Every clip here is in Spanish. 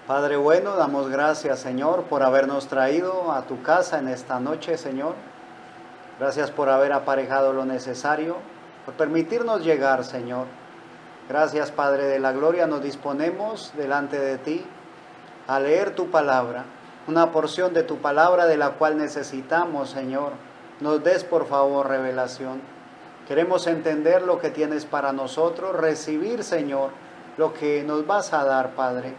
Padre bueno, damos gracias, Señor, por habernos traído a tu casa en esta noche, Señor. Gracias por haber aparejado lo necesario, por permitirnos llegar, Señor. Gracias, Padre de la gloria, nos disponemos delante de ti a leer tu palabra, una porción de tu palabra de la cual necesitamos, Señor. Nos des, por favor, revelación. Queremos entender lo que tienes para nosotros, recibir, Señor, lo que nos vas a dar, Padre.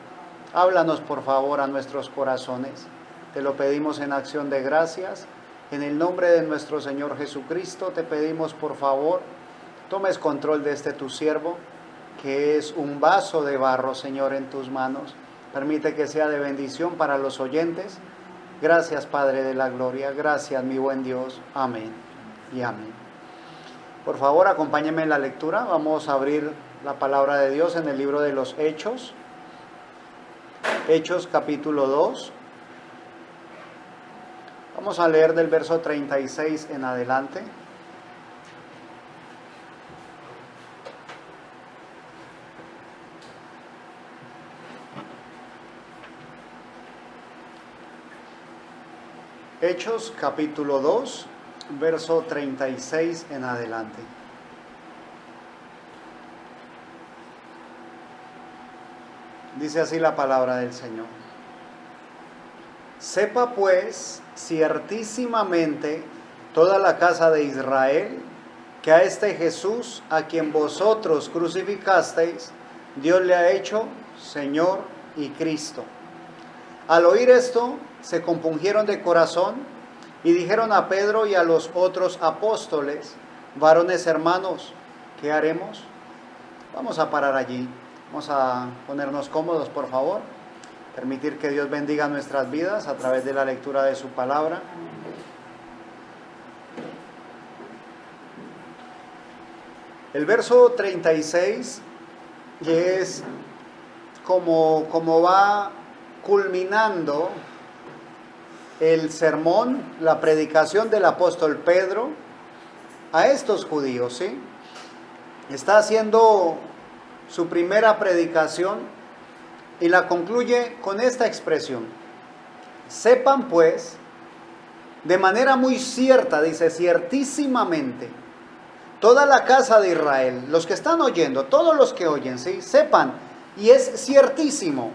Háblanos, por favor, a nuestros corazones. Te lo pedimos en acción de gracias. En el nombre de nuestro Señor Jesucristo te pedimos, por favor, tomes control de este tu siervo, que es un vaso de barro, Señor, en tus manos. Permite que sea de bendición para los oyentes. Gracias, Padre de la gloria. Gracias, mi buen Dios. Amén y amén. Por favor, acompáñenme en la lectura. Vamos a abrir la palabra de Dios en el libro de los Hechos. Hechos capítulo 2. Vamos a leer del verso 36 en adelante. Hechos capítulo 2, verso 36 en adelante. Dice así la palabra del Señor. Sepa pues ciertísimamente toda la casa de Israel que a este Jesús, a quien vosotros crucificasteis, Dios le ha hecho Señor y Cristo. Al oír esto, se compungieron de corazón y dijeron a Pedro y a los otros apóstoles: varones hermanos, ¿qué haremos? Vamos a parar allí. Vamos a ponernos cómodos, por favor. Permitir que Dios bendiga nuestras vidas a través de la lectura de su palabra. El verso 36 es como va culminando el sermón, la predicación del apóstol Pedro a estos judíos, ¿sí? Está haciendo su primera predicación y la concluye con esta expresión: sepan pues, de manera muy cierta, dice, ciertísimamente, toda la casa de Israel, los que están oyendo, todos los que oyen, ¿sí? Sepan, y es ciertísimo,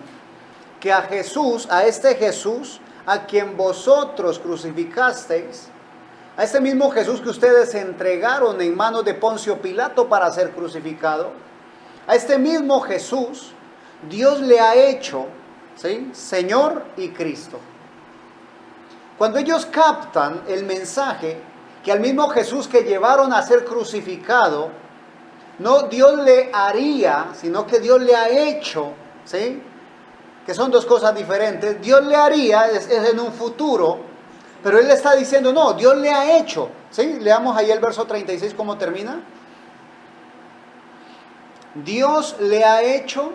que a Jesús, a este Jesús, a quien vosotros crucificasteis, a este mismo Jesús que ustedes entregaron en manos de Poncio Pilato para ser crucificado, a este mismo Jesús, Dios le ha hecho, ¿sí?, Señor y Cristo. Cuando ellos captan el mensaje que al mismo Jesús que llevaron a ser crucificado, no Dios le haría, sino que Dios le ha hecho, ¿sí?, que son dos cosas diferentes. Dios le haría, es en un futuro, pero Él le está diciendo, no, Dios le ha hecho, ¿sí? Leamos ahí el verso 36, ¿cómo termina? Dios le ha hecho,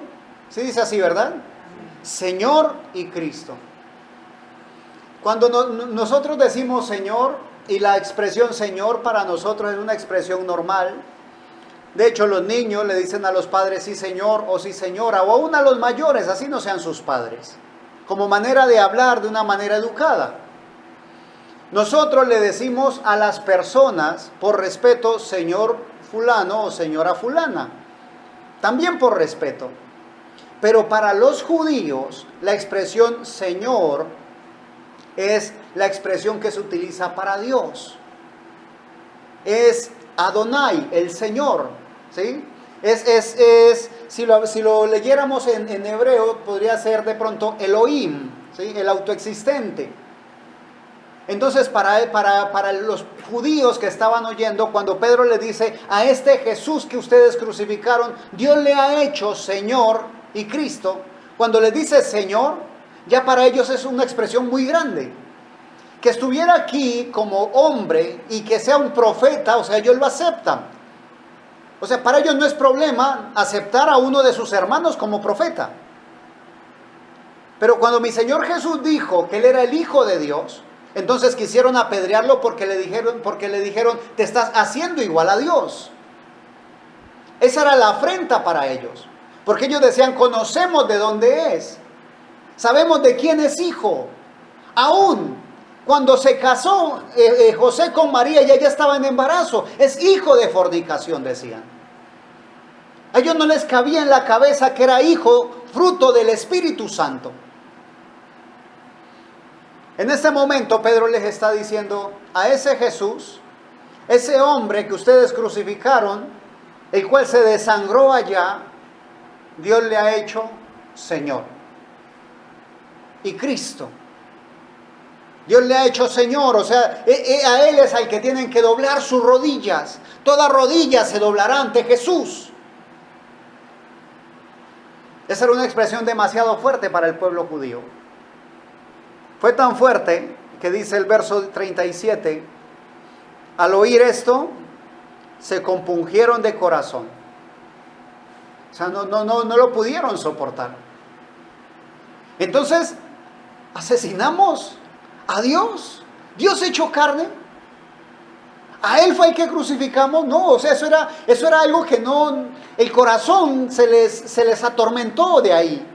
¿sí dice así, verdad? Señor y Cristo. Cuando nosotros decimos Señor, y la expresión Señor para nosotros es una expresión normal. De hecho, los niños le dicen a los padres sí señor o sí señora, o aún a los mayores, así no sean sus padres, como manera de hablar de una manera educada. Nosotros le decimos a las personas, por respeto, señor fulano o señora fulana, también por respeto. Pero para los judíos, la expresión Señor es la expresión que se utiliza para Dios. Es Adonai, el Señor, ¿sí? Si lo leyéramos en hebreo, podría ser de pronto Elohim, ¿sí?, el autoexistente. Entonces, para los judíos que estaban oyendo, cuando Pedro le dice a este Jesús que ustedes crucificaron, Dios le ha hecho Señor y Cristo, cuando le dice Señor, ya para ellos es una expresión muy grande. Que estuviera aquí como hombre y que sea un profeta, o sea, ellos lo aceptan. O sea, para ellos no es problema aceptar a uno de sus hermanos como profeta. Pero cuando mi Señor Jesús dijo que Él era el Hijo de Dios, entonces quisieron apedrearlo porque le dijeron, te estás haciendo igual a Dios. Esa era la afrenta para ellos. Porque ellos decían, conocemos de dónde es. Sabemos de quién es hijo. Aún cuando se casó José con María y ella estaba en embarazo, es hijo de fornicación, decían. A ellos no les cabía en la cabeza que era hijo fruto del Espíritu Santo. En este momento Pedro les está diciendo a ese Jesús, ese hombre que ustedes crucificaron, el cual se desangró allá, Dios le ha hecho Señor y Cristo. Dios le ha hecho Señor, o sea, a Él es al que tienen que doblar sus rodillas. Toda rodilla se doblará ante Jesús. Esa era una expresión demasiado fuerte para el pueblo judío. Fue tan fuerte que dice el verso 37, al oír esto, se compungieron de corazón. O sea, no lo pudieron soportar. Entonces, asesinamos a Dios. Dios hecho carne. ¿A Él fue el que crucificamos? No, o sea, eso era algo que no, el corazón se les atormentó de ahí.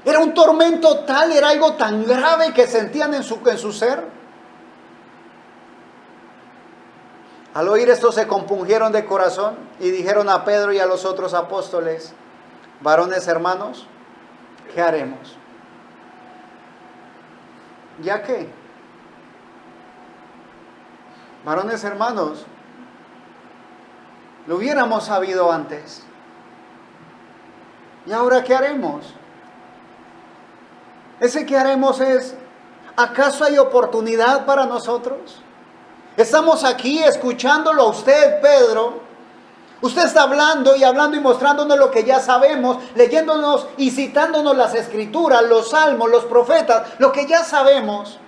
Era un tormento tal, era algo tan grave que sentían en su ser. Al oír esto se compungieron de corazón y dijeron a Pedro y a los otros apóstoles, varones hermanos, ¿qué haremos? ¿Ya qué? Varones hermanos, lo hubiéramos sabido antes. ¿Y ahora qué haremos? Ese que haremos es, ¿acaso hay oportunidad para nosotros? Estamos aquí escuchándolo a usted, Pedro. Usted está hablando y mostrándonos lo que ya sabemos, leyéndonos y citándonos las escrituras, los salmos, los profetas, lo que ya sabemos.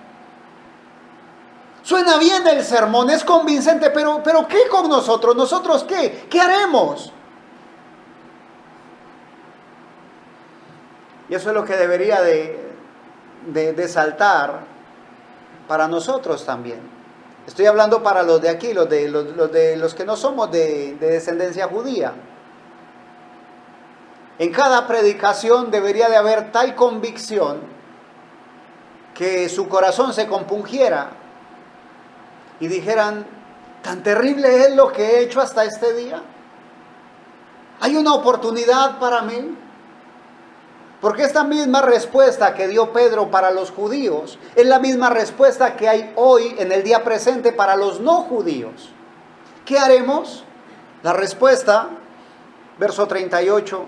Suena bien el sermón, es convincente, pero ¿qué con nosotros? ¿Nosotros qué? ¿Qué haremos? Y eso es lo que debería de saltar para nosotros también. Estoy hablando para los de aquí, los que no somos de descendencia judía. En cada predicación debería de haber tal convicción que su corazón se compungiera y dijeran, ¿tan terrible es lo que he hecho hasta este día? ¿Hay una oportunidad para mí? Porque esta misma respuesta que dio Pedro para los judíos es la misma respuesta que hay hoy en el día presente para los no judíos. ¿Qué haremos? La respuesta, verso 38,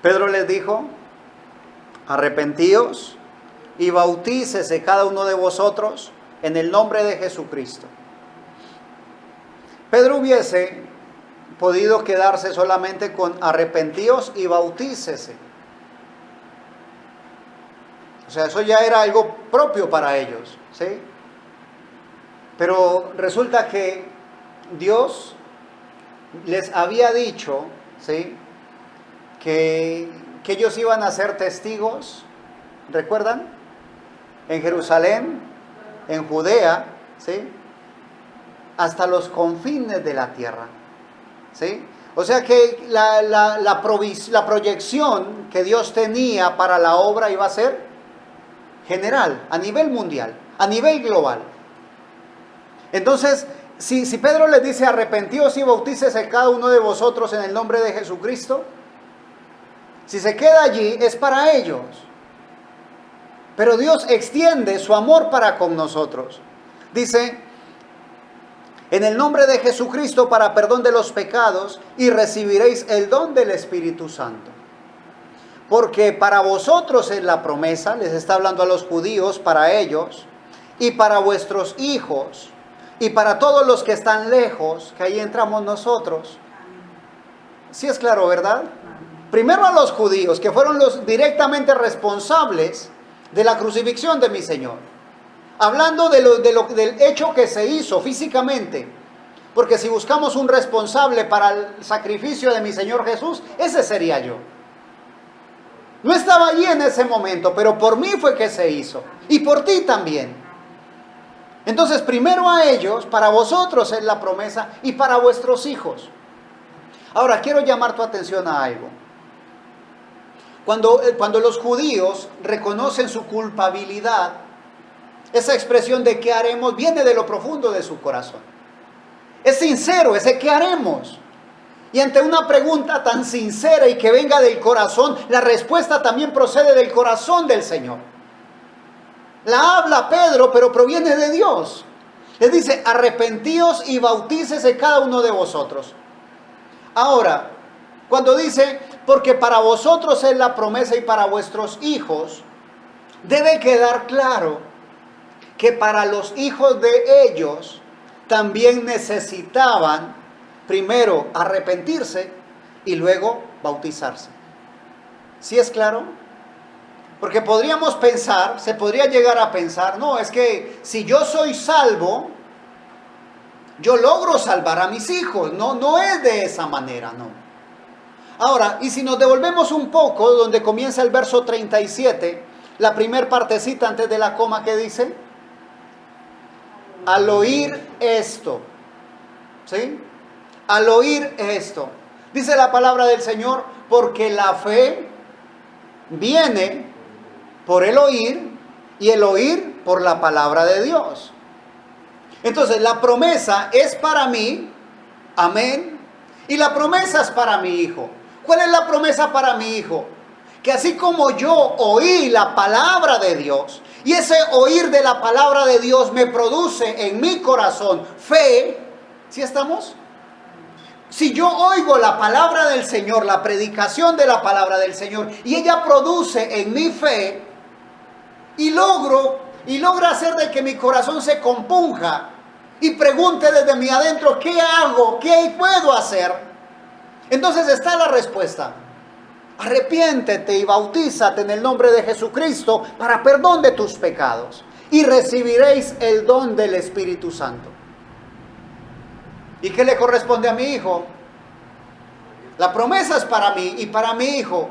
Pedro les dijo, arrepentíos y bautícese cada uno de vosotros en el nombre de Jesucristo. Pedro hubiese podido quedarse solamente con arrepentíos y bautícese. O sea, eso ya era algo propio para ellos, ¿sí? Pero resulta que Dios les había dicho, ¿sí?, que ellos iban a ser testigos, ¿recuerdan? En Jerusalén, en Judea, ¿sí?, hasta los confines de la tierra, ¿sí? O sea que la proyección que Dios tenía para la obra iba a ser general, a nivel mundial, a nivel global. Entonces, si Pedro les dice, arrepentíos y bautícese cada uno de vosotros en el nombre de Jesucristo, si se queda allí es para ellos. Pero Dios extiende su amor para con nosotros. Dice, en el nombre de Jesucristo para perdón de los pecados y recibiréis el don del Espíritu Santo. Porque para vosotros es la promesa, les está hablando a los judíos, para ellos, y para vuestros hijos, y para todos los que están lejos, que ahí entramos nosotros. Sí es claro, ¿verdad? Primero a los judíos, que fueron los directamente responsables de la crucifixión de mi Señor. Hablando del hecho que se hizo físicamente. Porque si buscamos un responsable para el sacrificio de mi Señor Jesús, ese sería yo. No estaba allí en ese momento, pero por mí fue que se hizo. Y por ti también. Entonces, primero a ellos, para vosotros es la promesa, y para vuestros hijos. Ahora, quiero llamar tu atención a algo. Cuando los judíos reconocen su culpabilidad, esa expresión de ¿qué haremos? Viene de lo profundo de su corazón. Es sincero ese ¿qué haremos? Y ante una pregunta tan sincera y que venga del corazón, la respuesta también procede del corazón del Señor. La habla Pedro, pero proviene de Dios. Les dice, arrepentíos y bautícese cada uno de vosotros. Ahora, cuando dice, porque para vosotros es la promesa y para vuestros hijos, debe quedar claro que para los hijos de ellos también necesitaban primero arrepentirse y luego bautizarse. ¿Sí es claro? Porque podríamos pensar, se podría llegar a pensar, no, es que si yo soy salvo, yo logro salvar a mis hijos. No es de esa manera, no. Ahora, y si nos devolvemos un poco, donde comienza el verso 37, la primer partecita antes de la coma que dice, al oír esto, ¿sí? Al oír esto, dice la palabra del Señor, porque la fe viene por el oír y el oír por la palabra de Dios. Entonces la promesa es para mí, amén, y la promesa es para mi hijo. ¿Cuál es la promesa para mi hijo? Que así como yo oí la palabra de Dios, y ese oír de la palabra de Dios me produce en mi corazón fe, ¿sí estamos? Si yo oigo la palabra del Señor, la predicación de la palabra del Señor, y ella produce en mi fe, y logra hacer de que mi corazón se compunja, y pregunte desde mi adentro, ¿qué hago? ¿Qué puedo hacer? Entonces está la respuesta. Arrepiéntete y bautízate en el nombre de Jesucristo para perdón de tus pecados, y recibiréis el don del Espíritu Santo. ¿Y qué le corresponde a mi hijo? La promesa es para mí y para mi hijo.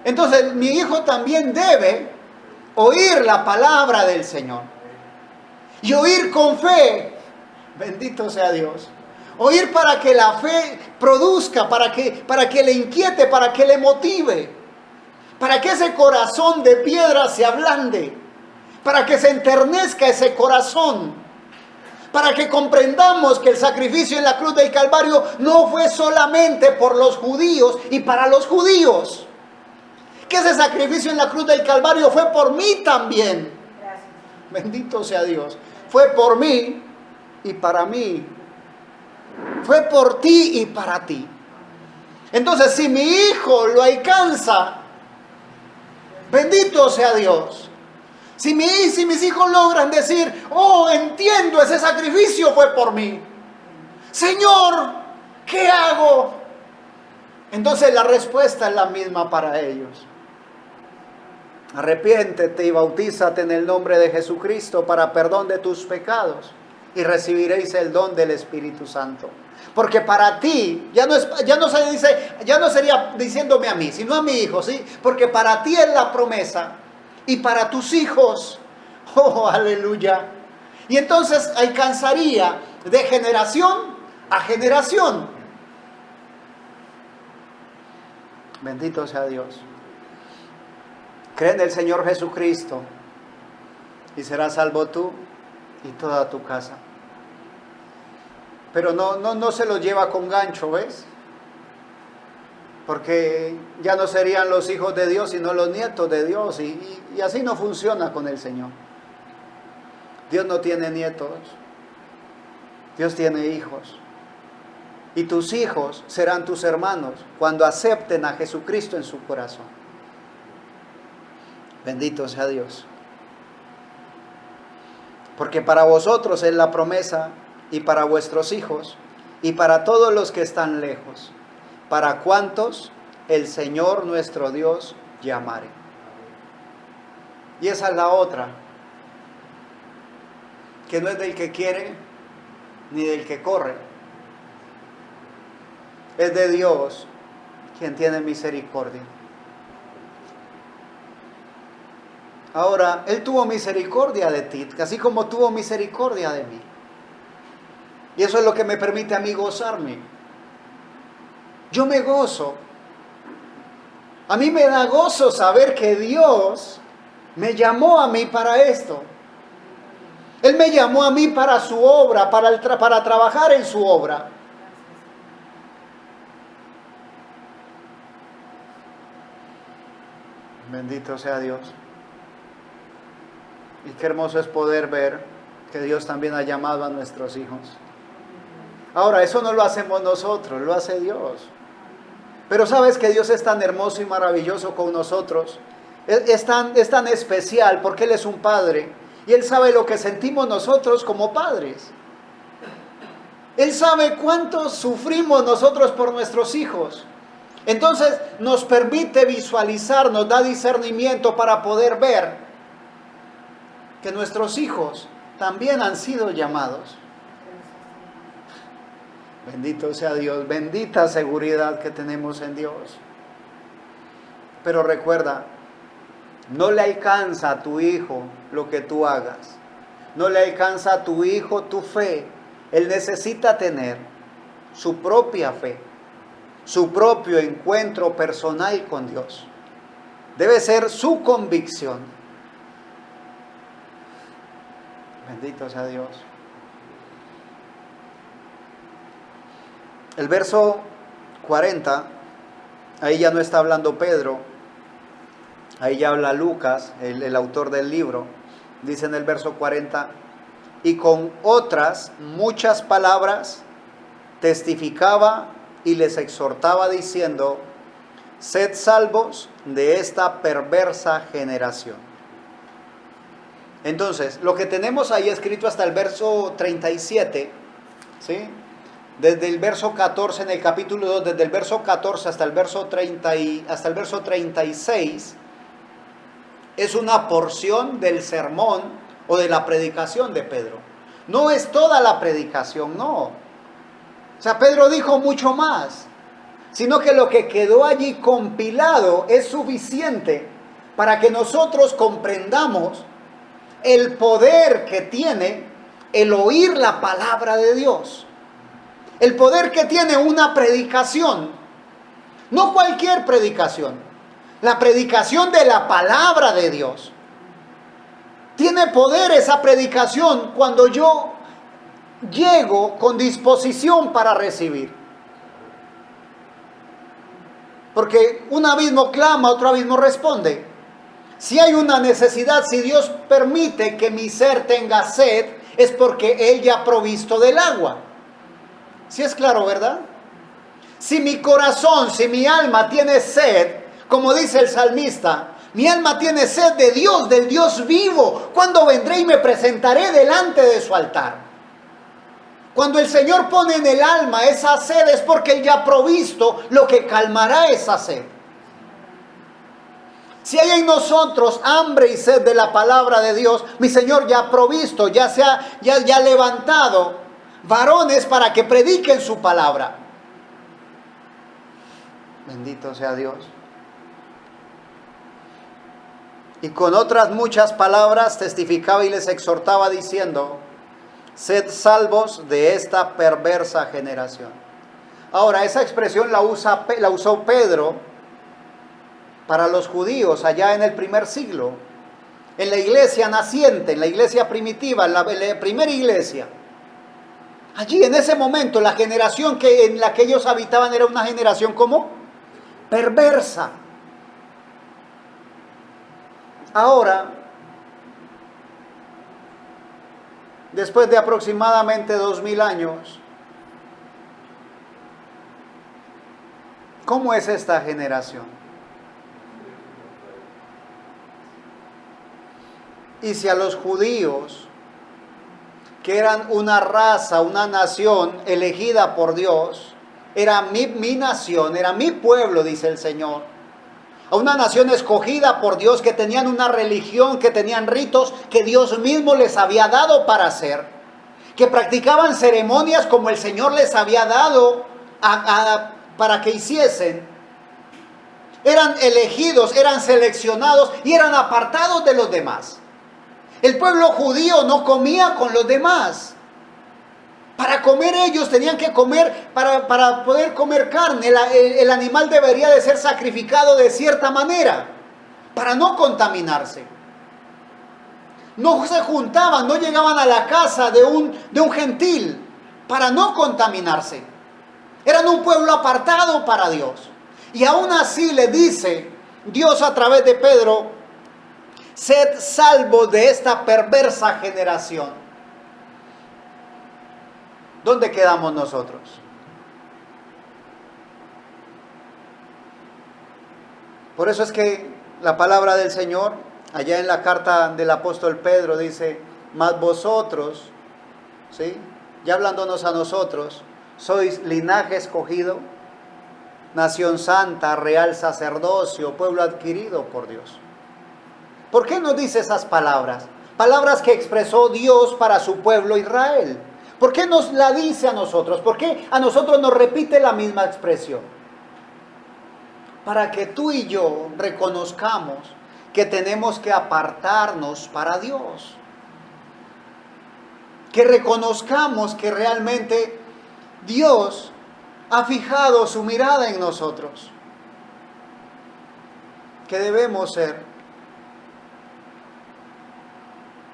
Entonces mi hijo también debe oír la palabra del Señor. Y oír con fe. Bendito sea Dios. Oír para que la fe produzca, para que le inquiete, para que le motive. Para que ese corazón de piedra se ablande. Para que se enternezca ese corazón. Para que comprendamos que el sacrificio en la cruz del Calvario no fue solamente por los judíos y para los judíos. Que ese sacrificio en la cruz del Calvario fue por mí también. Gracias. Bendito sea Dios. Fue por mí y para mí. Fue por ti y para ti. Entonces, si mi hijo lo alcanza, bendito sea Dios. Si mis hijos logran decir, oh, entiendo, ese sacrificio fue por mí. Señor, ¿qué hago? Entonces la respuesta es la misma para ellos. Arrepiéntete y bautízate en el nombre de Jesucristo para perdón de tus pecados y recibiréis el don del Espíritu Santo. Porque para ti, ya no sería diciéndome a mí, sino a mi hijo, ¿sí? Porque para ti es la promesa. Y para tus hijos, oh, aleluya. Y entonces alcanzaría de generación a generación. Bendito sea Dios. Cree en el Señor Jesucristo y serás salvo tú y toda tu casa. Pero no se lo lleva con gancho, ¿ves? Porque ya no serían los hijos de Dios, sino los nietos de Dios. Y así no funciona con el Señor. Dios no tiene nietos. Dios tiene hijos. Y tus hijos serán tus hermanos cuando acepten a Jesucristo en su corazón. Bendito sea Dios. Porque para vosotros es la promesa, y para vuestros hijos, y para todos los que están lejos, para cuantos el Señor nuestro Dios llamare. Y esa es la otra, que no es del que quiere, ni del que corre. Es de Dios quien tiene misericordia. Ahora, Él tuvo misericordia de ti, así como tuvo misericordia de mí. Y eso es lo que me permite a mí gozarme. Yo me gozo A mí me da gozo saber que Dios me llamó a mí para esto. Él me llamó a mí para su obra, para trabajar en su obra. Bendito sea Dios. Y qué hermoso es poder ver que Dios también ha llamado a nuestros hijos. Ahora, eso no lo hacemos nosotros, lo hace Dios. Pero sabes que Dios es tan hermoso y maravilloso con nosotros. Es tan especial porque Él es un Padre. Y Él sabe lo que sentimos nosotros como padres. Él sabe cuánto sufrimos nosotros por nuestros hijos. Entonces nos permite visualizar, nos da discernimiento para poder ver que nuestros hijos también han sido llamados. Bendito sea Dios, bendita seguridad que tenemos en Dios. Pero recuerda, no le alcanza a tu hijo lo que tú hagas. No le alcanza a tu hijo tu fe. Él necesita tener su propia fe, su propio encuentro personal con Dios. Debe ser su convicción. Bendito sea Dios. El verso 40, ahí ya no está hablando Pedro, ahí ya habla Lucas, el autor del libro. Dice en el verso 40, y con otras muchas palabras testificaba y les exhortaba diciendo, sed salvos de esta perversa generación. Entonces, lo que tenemos ahí escrito hasta el verso 37, ¿sí? Desde el verso 14 en el capítulo 2, desde el verso 14 hasta el verso 36, es una porción del sermón o de la predicación de Pedro. No es toda la predicación, no. O sea, Pedro dijo mucho más, sino que lo que quedó allí compilado es suficiente para que nosotros comprendamos el poder que tiene el oír la palabra de Dios. El poder que tiene una predicación. No cualquier predicación. La predicación de la palabra de Dios. Tiene poder esa predicación cuando yo llego con disposición para recibir. Porque un abismo clama, otro abismo responde. Si hay una necesidad, si Dios permite que mi ser tenga sed, es porque Él ya ha provisto del agua. ¿Sí es claro, verdad? Si mi corazón, si mi alma tiene sed, como dice el salmista, mi alma tiene sed de Dios, del Dios vivo. ¿Cuándo vendré y me presentaré delante de su altar? Cuando el Señor pone en el alma esa sed es porque Él ya ha provisto lo que calmará esa sed. Si hay en nosotros hambre y sed de la palabra de Dios, mi Señor ya ha provisto, ya ha levantado varones para que prediquen su palabra. Bendito sea Dios. Y con otras muchas palabras testificaba y les exhortaba diciendo, sed salvos de esta perversa generación. Ahora, esa expresión la usó Pedro para los judíos allá en el primer siglo, en la iglesia naciente, en la iglesia primitiva, en la primera iglesia. Allí en ese momento la generación en la que ellos habitaban era una generación ¿cómo? Perversa. Ahora, después de aproximadamente 2000 años, ¿cómo es esta generación? Y si a los judíos, que eran una raza, una nación elegida por Dios, era mi nación, era mi pueblo, dice el Señor, a una nación escogida por Dios, que tenían una religión, que tenían ritos que Dios mismo les había dado para hacer, que practicaban ceremonias como el Señor les había dado para que hiciesen. Eran elegidos, eran seleccionados y eran apartados de los demás. El pueblo judío no comía con los demás. Para comer ellos tenían que comer, para poder comer carne, el animal debería de ser sacrificado de cierta manera, para no contaminarse. No se juntaban, no llegaban a la casa de un gentil, para no contaminarse. Eran un pueblo apartado para Dios. Y aún así le dice Dios a través de Pedro: sed salvos de esta perversa generación. ¿Dónde quedamos nosotros? Por eso es que la palabra del Señor, allá en la carta del apóstol Pedro, dice: mas vosotros, ¿sí?, ya hablándonos a nosotros, sois linaje escogido, nación santa, real sacerdocio, pueblo adquirido por Dios. ¿Por qué nos dice esas palabras? Palabras que expresó Dios para su pueblo Israel. ¿Por qué nos la dice a nosotros? ¿Por qué a nosotros nos repite la misma expresión? Para que tú y yo reconozcamos que tenemos que apartarnos para Dios. Que reconozcamos que realmente Dios ha fijado su mirada en nosotros. Que debemos ser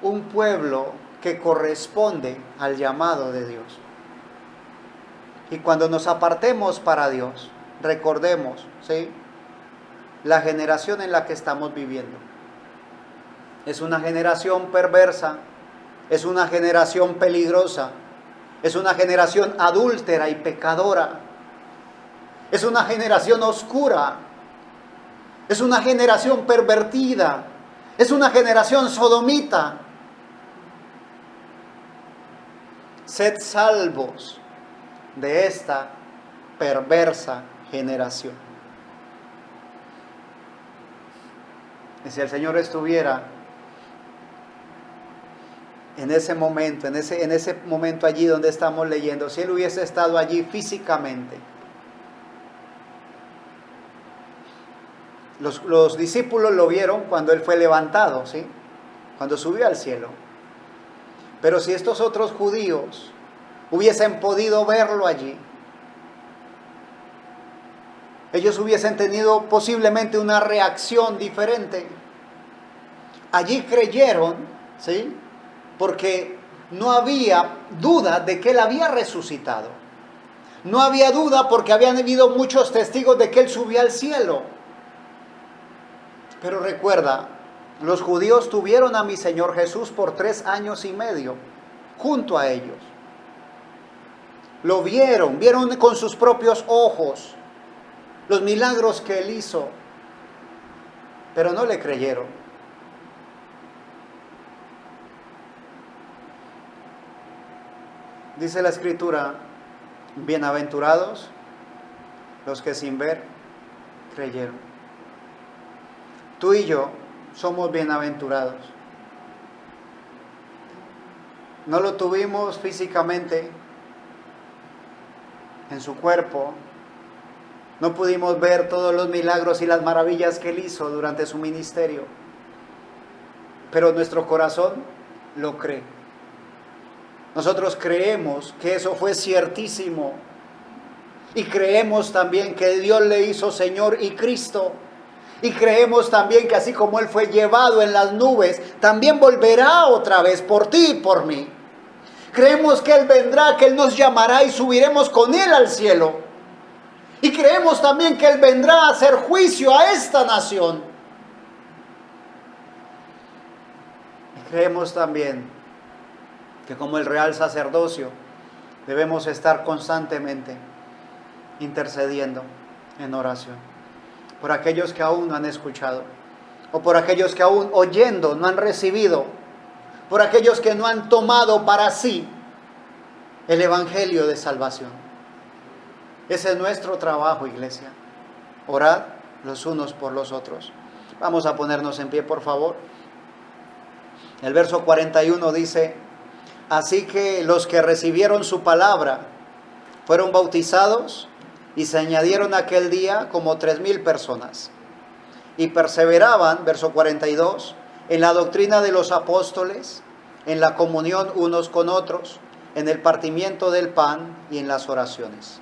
un pueblo que corresponde al llamado de Dios. Y cuando nos apartemos para Dios, recordemos, ¿sí?, la generación en la que estamos viviendo. Es una generación perversa, es una generación peligrosa, es una generación adúltera y pecadora, es una generación oscura, es una generación pervertida, es una generación sodomita. Sed salvos de esta perversa generación. Y si el Señor estuviera en ese momento, en ese momento allí donde estamos leyendo, si Él hubiese estado allí físicamente, los discípulos lo vieron cuando Él fue levantado, ¿sí?, cuando subió al cielo. Pero si estos otros judíos hubiesen podido verlo allí, ellos hubiesen tenido posiblemente una reacción diferente. Allí creyeron, ¿sí?, porque no había duda de que Él había resucitado. No había duda porque habían habido muchos testigos de que Él subió al cielo. Pero recuerda, los judíos tuvieron a mi Señor Jesús por 3 años y medio junto a ellos. Lo vieron con sus propios ojos los milagros que Él hizo, pero no le creyeron. Dice la Escritura: bienaventurados los que sin ver creyeron. Tú y yo somos bienaventurados. No lo tuvimos físicamente en su cuerpo. No pudimos ver todos los milagros y las maravillas que Él hizo durante su ministerio. Pero nuestro corazón lo cree. Nosotros creemos que eso fue ciertísimo. Y creemos también que Dios le hizo Señor y Cristo. Y creemos también que así como Él fue llevado en las nubes, también volverá otra vez por ti y por mí. Creemos que Él vendrá, que Él nos llamará y subiremos con Él al cielo. Y creemos también que Él vendrá a hacer juicio a esta nación. Y creemos también que como el real sacerdocio debemos estar constantemente intercediendo en oración por aquellos que aún no han escuchado, o por aquellos que aún oyendo no han recibido, por aquellos que no han tomado para sí el evangelio de salvación. Ese es nuestro trabajo, iglesia. Orad los unos por los otros. Vamos a ponernos en pie, por favor. El verso 41 dice: así que los que recibieron su palabra fueron bautizados, y se añadieron aquel día como 3,000 personas. Y perseveraban, verso 42, en la doctrina de los apóstoles, en la comunión unos con otros, en el partimiento del pan y en las oraciones.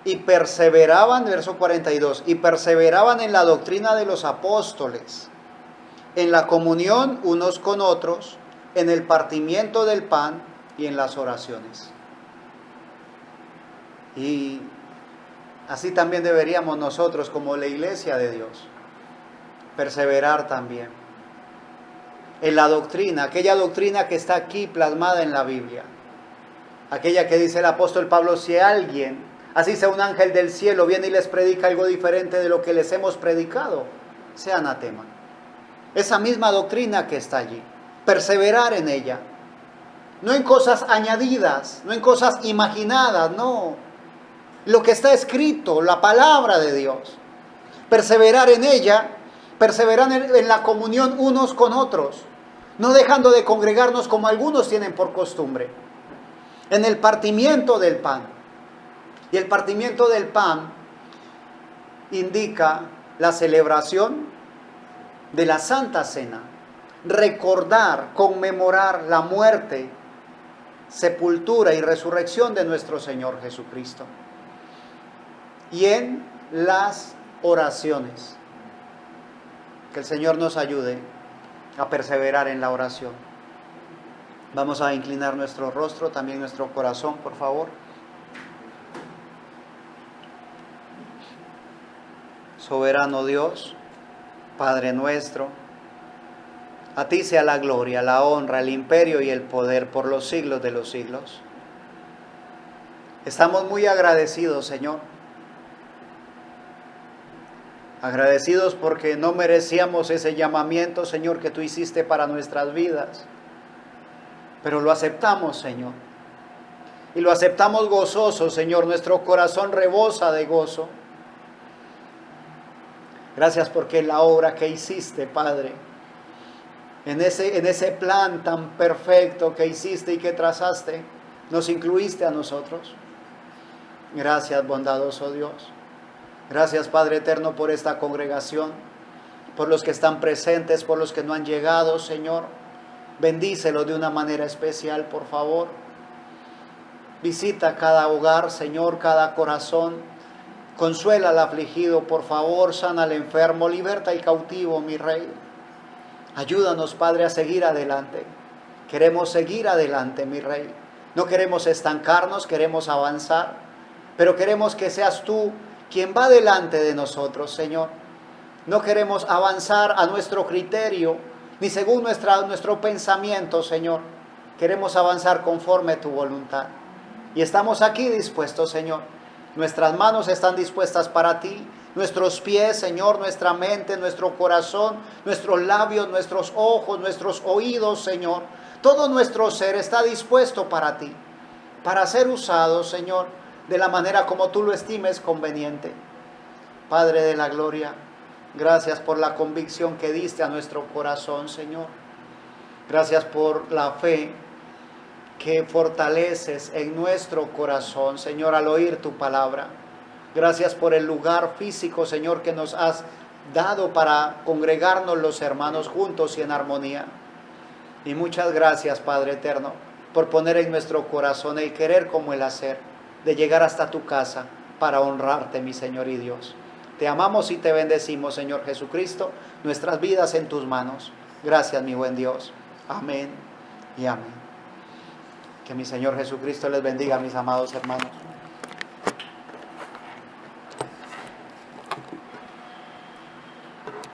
Y perseveraban, verso 42, y perseveraban en la doctrina de los apóstoles, en la comunión unos con otros, en el partimiento del pan y en las oraciones. Y así también deberíamos nosotros, como la iglesia de Dios, perseverar también en la doctrina, aquella doctrina que está aquí plasmada en la Biblia, aquella que dice el apóstol Pablo: si alguien, así sea un ángel del cielo, viene y les predica algo diferente de lo que les hemos predicado, sea anatema. Esa misma doctrina que está allí, perseverar en ella, no en cosas añadidas, no en cosas imaginadas, no, lo que está escrito, la palabra de Dios, perseverar en ella, perseverar en la comunión unos con otros, no dejando de congregarnos como algunos tienen por costumbre, en el partimiento del pan. Y el partimiento del pan indica la celebración de la Santa Cena, recordar, conmemorar la muerte, sepultura y resurrección de nuestro Señor Jesucristo. Y en las oraciones, que el Señor nos ayude a perseverar en la oración. Vamos a inclinar nuestro rostro, también nuestro corazón, por favor. Soberano Dios, Padre nuestro, a ti sea la gloria, la honra, el imperio y el poder por los siglos de los siglos. Estamos muy agradecidos, Señor. Agradecidos porque no merecíamos ese llamamiento, Señor, que tú hiciste para nuestras vidas. Pero lo aceptamos, Señor. Y lo aceptamos gozoso, Señor. Nuestro corazón rebosa de gozo. Gracias porque la obra que hiciste, Padre, en ese plan tan perfecto que hiciste y que trazaste, nos incluiste a nosotros. Gracias, bondadoso Dios. Gracias, Padre eterno, por esta congregación, por los que están presentes, por los que no han llegado, Señor. Bendícelo de una manera especial, por favor. Visita cada hogar, Señor, cada corazón. Consuela al afligido, por favor, sana al enfermo, liberta al cautivo, mi Rey. Ayúdanos, Padre, a seguir adelante. Queremos seguir adelante, mi Rey. No queremos estancarnos, queremos avanzar, pero queremos que seas tú quien va delante de nosotros, Señor. No queremos avanzar a nuestro criterio, ni según nuestro pensamiento, Señor. Queremos avanzar conforme a tu voluntad. Y estamos aquí dispuestos, Señor. Nuestras manos están dispuestas para ti, nuestros pies, Señor, nuestra mente, nuestro corazón, nuestros labios, nuestros ojos, nuestros oídos, Señor. Todo nuestro ser está dispuesto para ti, para ser usado, Señor, de la manera como tú lo estimes conveniente. Padre de la gloria, gracias por la convicción que diste a nuestro corazón, Señor. Gracias por la fe que fortaleces en nuestro corazón, Señor, al oír tu palabra. Gracias por el lugar físico, Señor, que nos has dado para congregarnos los hermanos juntos y en armonía. Y muchas gracias, Padre eterno, por poner en nuestro corazón el querer como el hacer, de llegar hasta tu casa para honrarte, mi Señor y Dios. Te amamos y te bendecimos, Señor Jesucristo, nuestras vidas en tus manos. Gracias, mi buen Dios. Amén y amén. Que mi Señor Jesucristo les bendiga, mis amados hermanos.